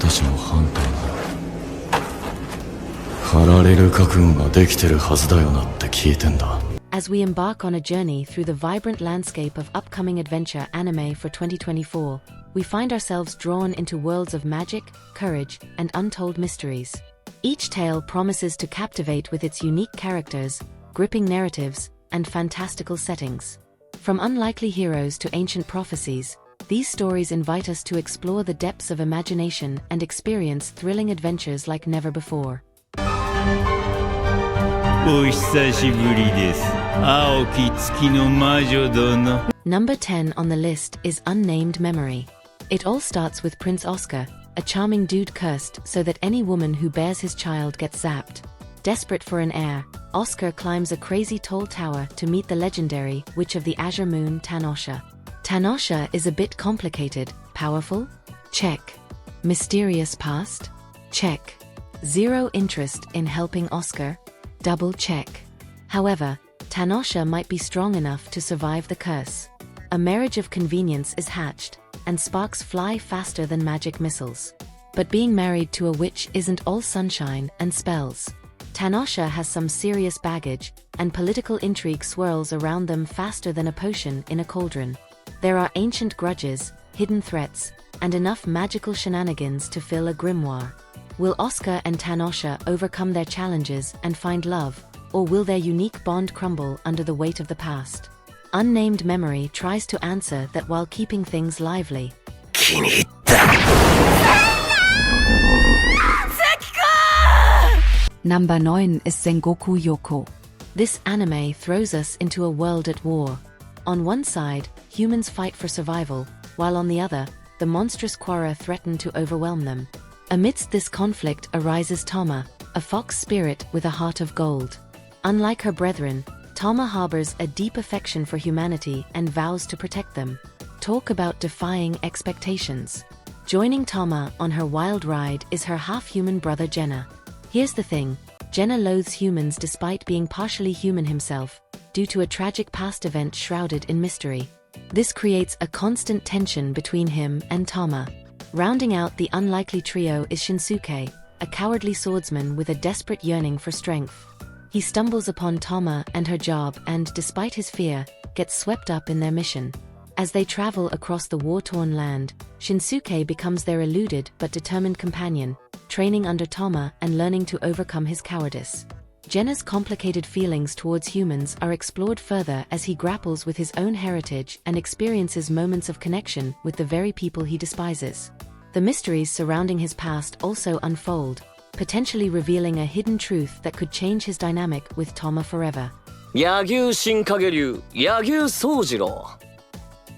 たちのハンターが張られる覚悟ができてるはずだよなって聞いてんだ。As we embark on a journey through the vibrant landscape of upcoming adventure anime for 2024, we find ourselves drawn into worlds of magic, courage, and untold mysteries. Each tale promises to captivate with its unique characters, gripping narratives, and fantastical settings. From unlikely heroes to ancient prophecies, these stories invite us to explore the depths of imagination and experience thrilling adventures like never before. お久しぶりです。青き月の魔女殿。Number 10 on the list is Unnamed Memory. It all starts with Prince Oscar, a charming dude cursed so that any woman who bears his child gets zapped. Desperate for an heir, Oscar climbs a crazy tall tower to meet the legendary Witch of the Azure Moon, Tanosha. Tanosha is a bit complicated. Powerful? Check. Mysterious past? Check. Zero interest in helping Oscar? Double check. However, Tanosha might be strong enough to survive the curse. A marriage of convenience is hatched, and sparks fly faster than magic missiles. But being married to a witch isn't all sunshine and spells. Tanosha has some serious baggage, and political intrigue swirls around them faster than a potion in a cauldron. There are ancient grudges, hidden threats, and enough magical shenanigans to fill a grimoire. Will Oscar and Tanosha overcome their challenges and find love, or will their unique bond crumble under the weight of the past? Unnamed Memory tries to answer that while keeping things lively. Number 9 is Sengoku Yoko. This anime throws us into a world at war. On one side, humans fight for survival, while on the other, the monstrous Quara threaten to overwhelm them. Amidst this conflict arises Tama, a fox spirit with a heart of gold. Unlike her brethren, Tama harbors a deep affection for humanity and vows to protect them. Talk about defying expectations. Joining Tama on her wild ride is her half-human brother Jenna. Here's the thing, Jenna loathes humans despite being partially human himself, due to a tragic past event shrouded in mystery. This creates a constant tension between him and Tama. Rounding out the unlikely trio is Shinsuke, a cowardly swordsman with a desperate yearning for strength. He stumbles upon Tama and her job and, despite his fear, gets swept up in their mission. As they travel across the war-torn land, Shinsuke becomes their eluded but determined companion, training under Tama and learning to overcome his cowardice. Jenna's complicated feelings towards humans are explored further as he grapples with his own heritage and experiences moments of connection with the very people he despises. The mysteries surrounding his past also unfold, potentially revealing a hidden truth that could change his dynamic with Tama forever. 柳生新影流柳生宗次郎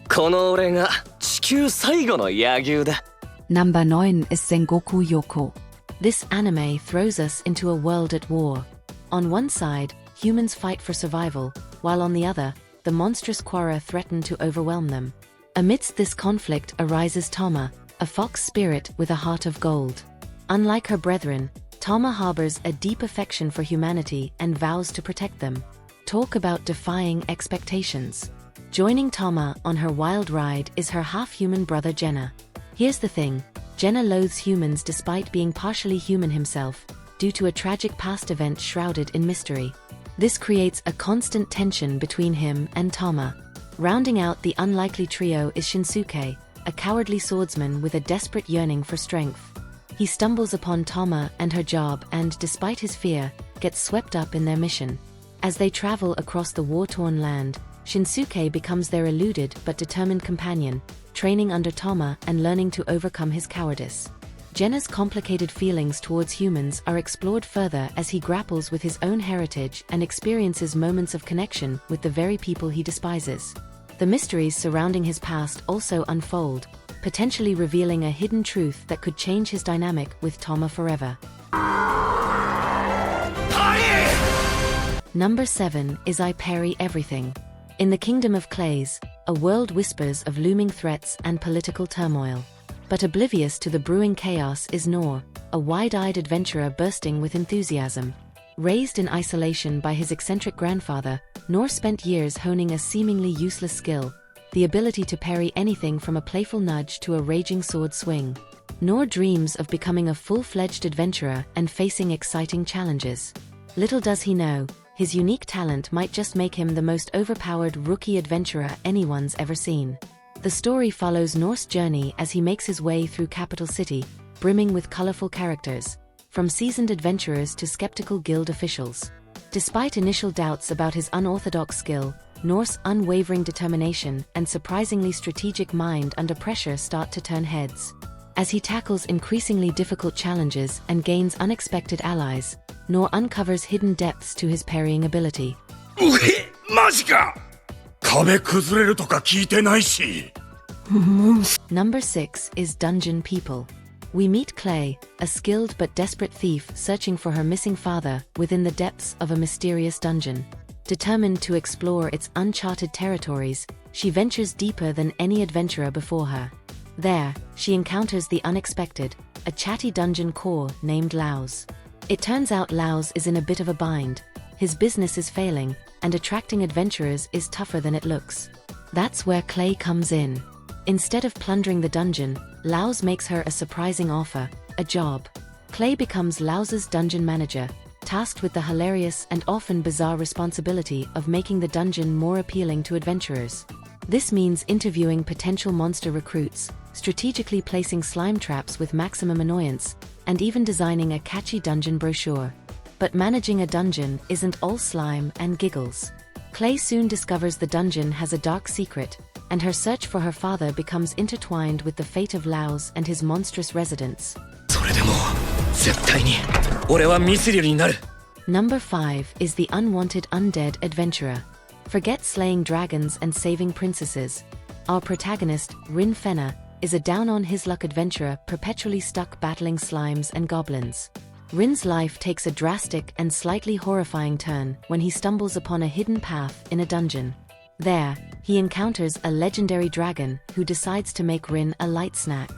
この俺が地球最後の柳生だ Number 9 is Sengoku Yoko. This anime throws us into a world at war. On one side, humans fight for survival, while on the other, the monstrous Quara threaten to overwhelm them. Amidst this conflict arises Tama, a fox spirit with a heart of gold. Unlike her brethren, Tama harbors a deep affection for humanity and vows to protect them. Talk about defying expectations. Joining Tama on her wild ride is her half-human brother Jenna. Here's the thing, Jenna loathes humans despite being partially human himself, due to a tragic past event shrouded in mystery. This creates a constant tension between him and Tama. Rounding out the unlikely trio is Shinsuke, a cowardly swordsman with a desperate yearning for strength. He stumbles upon Tama and her job and, despite his fear, gets swept up in their mission. As they travel across the war-torn land, Shinsuke becomes their eluded but determined companion, training under Tama and learning to overcome his cowardice. Jenna's complicated feelings towards humans are explored further as he grapples with his own heritage and experiences moments of connection with the very people he despises. The mysteries surrounding his past also unfold, potentially revealing a hidden truth that could change his dynamic with Tama forever. Number 7 is I Parry Everything. In the Kingdom of Clays, a world whispers of looming threats and political turmoil. But oblivious to the brewing chaos is Nor, a wide-eyed adventurer bursting with enthusiasm. Raised in isolation by his eccentric grandfather, Nor spent years honing a seemingly useless skill, the ability to parry anything from a playful nudge to a raging sword swing. nor dreams of becoming a full-fledged adventurer and facing exciting challenges. Little does he know, his unique talent might just make him the most overpowered rookie adventurer anyone's ever seen. The story follows North's journey as he makes his way through Capital City, brimming with colorful characters, from seasoned adventurers to skeptical guild officials. Despite initial doubts about his unorthodox skill, North's unwavering determination and surprisingly strategic mind under pressure start to turn heads. As he tackles increasingly difficult challenges and gains unexpected allies, Nor uncovers hidden depths to his parrying ability. うへ、マジか。壁崩れるとか聞いてないし。 Number 6 is Dungeon People. We meet Clay, a skilled but desperate thief searching for her missing father within the depths of a mysterious dungeon. Determined to explore its uncharted territories, she ventures deeper than any adventurer before her. There, she encounters the unexpected, a chatty dungeon core named Laos. It turns out Laos is in a bit of a bind. His business is failing, and attracting adventurers is tougher than it looks. That's where Clay comes in. Instead of plundering the dungeon, Laos makes her a surprising offer, a job. Clay becomes Laos's dungeon manager, tasked with the hilarious and often bizarre responsibility of making the dungeon more appealing to adventurers. This means interviewing potential monster recruits, strategically placing slime traps with maximum annoyance, and even designing a catchy dungeon brochure. But managing a dungeon isn't all slime and giggles. Clay soon discovers the dungeon has a dark secret, and her search for her father becomes intertwined with the fate of Laos and his monstrous residents. それでも絶対に俺はミスリルになる。 Number 5 is the unwanted undead adventurer. Forget slaying dragons and saving princesses. Our protagonist, Rin Fenna, is a down-on-his-luck adventurer perpetually stuck battling slimes and goblins. Rin's life takes a drastic and slightly horrifying turn when he stumbles upon a hidden path in a dungeon. There, he encounters a legendary dragon who decides to make Rin a light snack.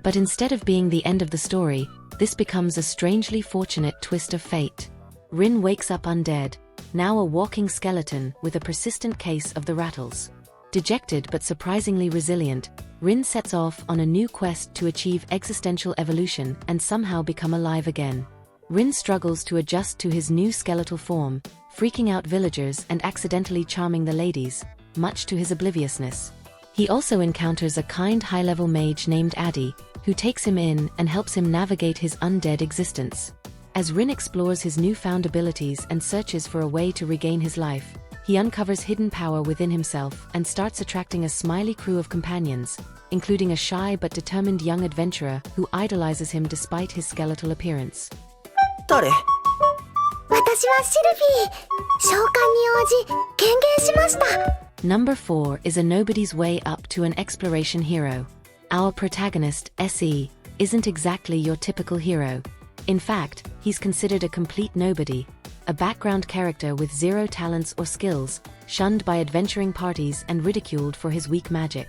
But instead of being the end of the story, this becomes a strangely fortunate twist of fate. Rin wakes up undead, now a walking skeleton with a persistent case of the rattles. Dejected but surprisingly resilient, Rin sets off on a new quest to achieve existential evolution and somehow become alive again. Rin struggles to adjust to his new skeletal form, freaking out villagers and accidentally charming the ladies, much to his obliviousness. He also encounters a kind high-level mage named Addy, who takes him in and helps him navigate his undead existence. As Rin explores his newfound abilities and searches for a way to regain his life, he uncovers hidden power within himself and starts attracting a smiley crew of companions, including a shy but determined young adventurer who idolizes him despite his skeletal appearance. 誰？私はシルフィー。召喚に応じ権限しました。 Number 4 is a nobody's way up to an exploration hero. Our protagonist, SE, isn't exactly your typical hero. In fact, he's considered a complete nobody, a background character with zero talents or skills, shunned by adventuring parties and ridiculed for his weak magic.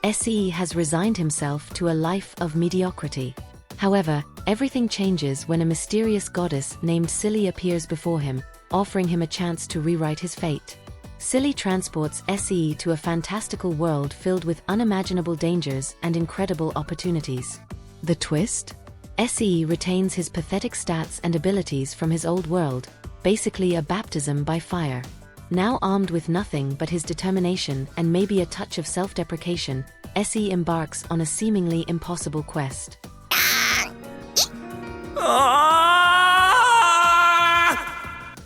SE has resigned himself to a life of mediocrity. However, everything changes when a mysterious goddess named Silly appears before him, offering him a chance to rewrite his fate. Silly transports SE to a fantastical world filled with unimaginable dangers and incredible opportunities. The twist? SE retains his pathetic stats and abilities from his old world, basically a baptism by fire. Now armed with nothing but his determination and maybe a touch of self-deprecation, SE embarks on a seemingly impossible quest.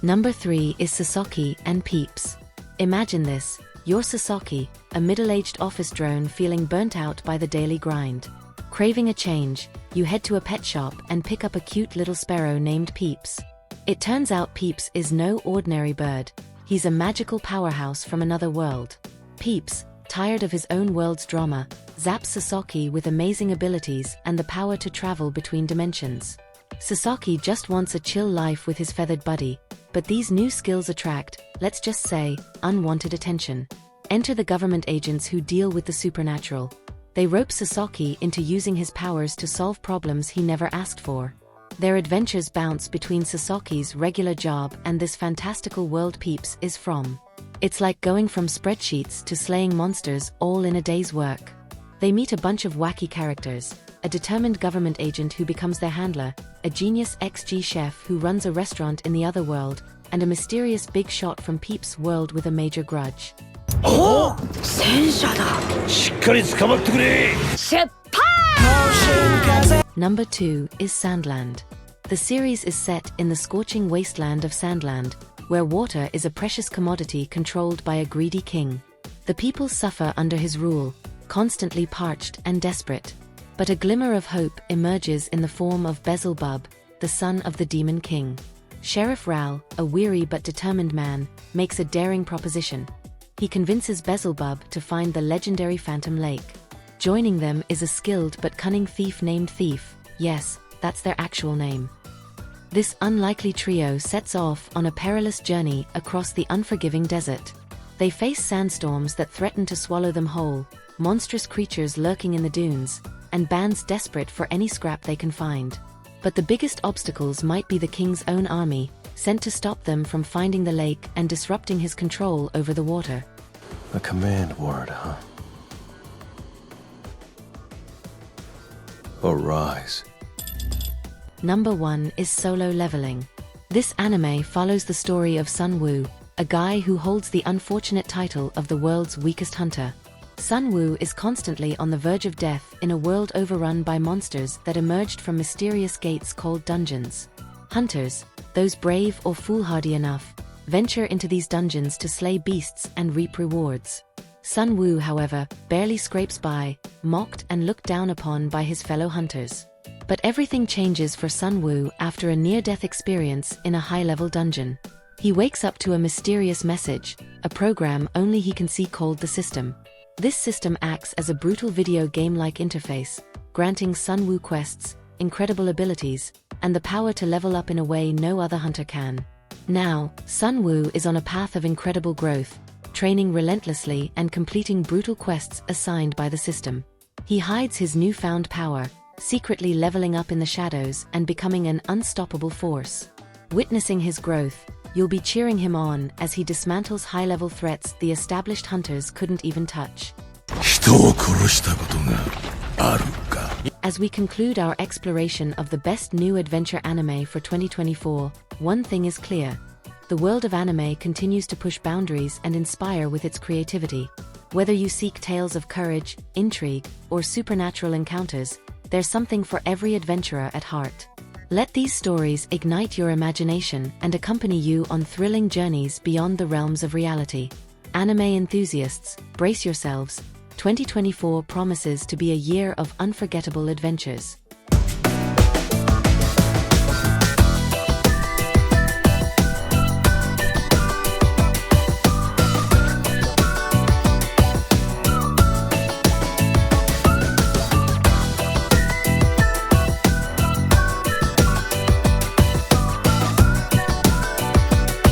Number 3 is Sasaki and Peeps. Imagine this, you're Sasaki, a middle-aged office drone feeling burnt out by the daily grind. Craving a change, you head to a pet shop and pick up a cute little sparrow named Peeps. It turns out Peeps is no ordinary bird. He's a magical powerhouse from another world. Peeps, tired of his own world's drama, zaps Sasaki with amazing abilities and the power to travel between dimensions. Sasaki just wants a chill life with his feathered buddy, but these new skills attract, let's just say, unwanted attention. Enter the government agents who deal with the supernatural. They rope Sasaki into using his powers to solve problems he never asked for. Their adventures bounce between Sasaki's regular job and this fantastical world Peeps is from. It's like going from spreadsheets to slaying monsters all in a day's work. They meet a bunch of wacky characters, a determined government agent who becomes their handler, a genius XG chef who runs a restaurant in the other world, and a mysterious big shot from Peep's world with a major grudge. 戦車だ。しっかり捕まってくれ。 出発。 Number 2 is Sandland. The series is set in the scorching wasteland of Sandland, where water is a precious commodity controlled by a greedy king. The people suffer under his rule, constantly parched and desperate. But a glimmer of hope emerges in the form of Beelzebub, the son of the Demon King. Sheriff Ral, a weary but determined man, makes a daring proposition. He convinces Beelzebub to find the legendary Phantom Lake. Joining them is a skilled but cunning thief named Thief. Yes, that's their actual name. This unlikely trio sets off on a perilous journey across the unforgiving desert. They face sandstorms that threaten to swallow them whole, monstrous creatures lurking in the dunes, and bands desperate for any scrap they can find. But the biggest obstacles might be the king's own army, sent to stop them from finding the lake and disrupting his control over the water. A command word, huh? Arise. Number 1 is Solo Leveling. This anime follows the story of Sun Woo, a guy who holds the unfortunate title of the world's weakest hunter. Sun Woo is constantly on the verge of death in a world overrun by monsters that emerged from mysterious gates called dungeons. Hunters, those brave or foolhardy enough, venture into these dungeons to slay beasts and reap rewards. Sun Woo, however, barely scrapes by, mocked and looked down upon by his fellow hunters. But everything changes for Sun Woo after a near-death experience in a high-level dungeon. He wakes up to a mysterious message, a program only he can see called the System. This system acts as a brutal video game-like interface, granting Sun Woo quests, incredible abilities, and the power to level up in a way no other hunter can. Now, Sun Woo is on a path of incredible growth, training relentlessly and completing brutal quests assigned by the system. He hides his newfound power, secretly leveling up in the shadows and becoming an unstoppable force. Witnessing his growth, you'll be cheering him on as he dismantles high-level threats the established hunters couldn't even touch. 人を殺したことがあるか。 As we conclude our exploration of the best new adventure anime for 2024, one thing is clear. The world of anime continues to push boundaries and inspire with its creativity. Whether you seek tales of courage, intrigue, or supernatural encounters, there's something for every adventurer at heart. Let these stories ignite your imagination and accompany you on thrilling journeys beyond the realms of reality. Anime enthusiasts, brace yourselves. 2024 promises to be a year of unforgettable adventures.